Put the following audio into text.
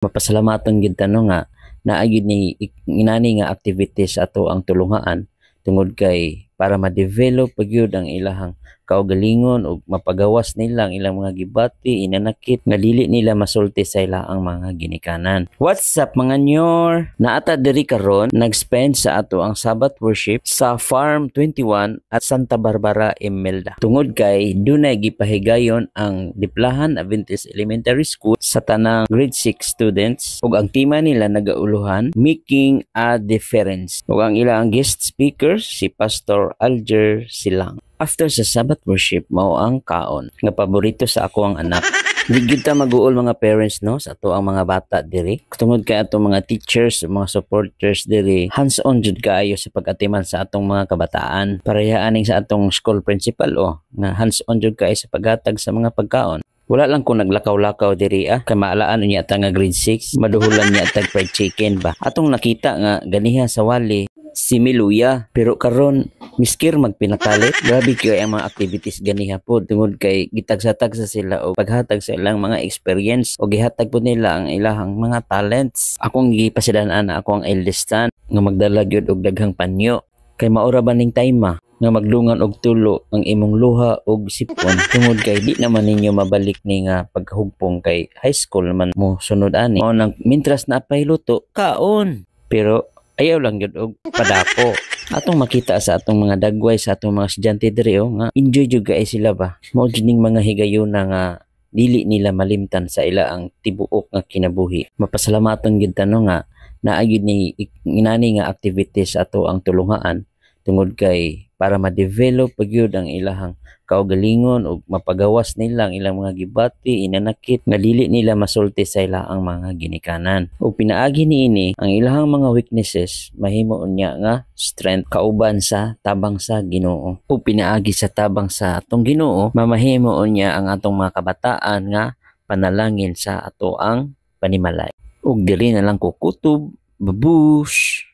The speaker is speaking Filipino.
Mapasalamaton gid tanong nga naagid ni inani nga activities ato ang tulungaan tungod kay para ma-develop pagyud ang ilahang kaugalingon ug mapagawas nila ang ilang mga gibati inanakit nga dili nila masulti sa ilang mga ginikanan. What's up mga nyor? Naata diri karon nag-spend sa ato ang Sabbath worship sa Farm 21 at Santa Barbara, Imelda. Tungod kay dunay gipahigayon ang Diplahan Adventist Elementary School sa tanang grade 6 students ug ang tema nila nagauluhan Making a Difference. Ug ang ilang guest speakers si Pastor Alger Silang. After sa Sabbath worship, mao ang kaon nga paborito sa ako ang anak. Di gyud ta mag-uol mga parents no sa ato ang mga bata diri. Tungod kay ato mga teachers, mga supporters diri, hands-on jud kaayo sa pag-atiman sa atong mga kabataan. Parehaan ning sa atong school principal nga hands-on jud kaayo sa paghatag sa mga pagkaon. Wala lang kung naglakaw-lakaw diri kay maalaan niya ta nga grade 6, maduhulan niya tag fried chicken ba. Atong nakita nga ganiha sa wali si Miluya, pero karon miskir magpinakalit, grabe kay ang mga activities ganiha po tungod kay gitagsa-tagsa sila o paghatag sa ilang mga experience o gihatag po nila ang ilahang mga talents. Akong gipasidan-an ako ang eldest son nga magdala gyud og daghang panyo kay maura ba ning time nga magdungan og tulo ang imong luha og sipon tungod kay di naman ninyo mabalik ni nga pagkahugpong kay high school man mo sunod ani. Mao nang mintras na pay luto kaon, pero ayaw lang yun og padako. Atong makita sa atong mga dagway sa atong mga estudyante diri nga enjoy jud kay sila ba. Mao jud ning mga higayuna nga dili nila malimtan sa ila ang tibuok nga kinabuhi. Mapasalamaton gid tanong nga naagid ni inani nga activities ato ang tulungaan tungod kay para ma-develop pagyud ang ilahang kaugalingon ug mapagawas nila ang ilang mga gibati inanakit nga dili nila masulti sa ilang mga ginikanan. Ug pinaagi niini ang ilahang mga weaknesses mahimo unya nga strength kauban sa tabang sa Ginoo. Ug pinaagi sa tabang sa atong Ginoo mamahimo unya ang atong mga kabataan nga panalangin sa ato ang panimalay. Ug dili na lang ko kutob babush.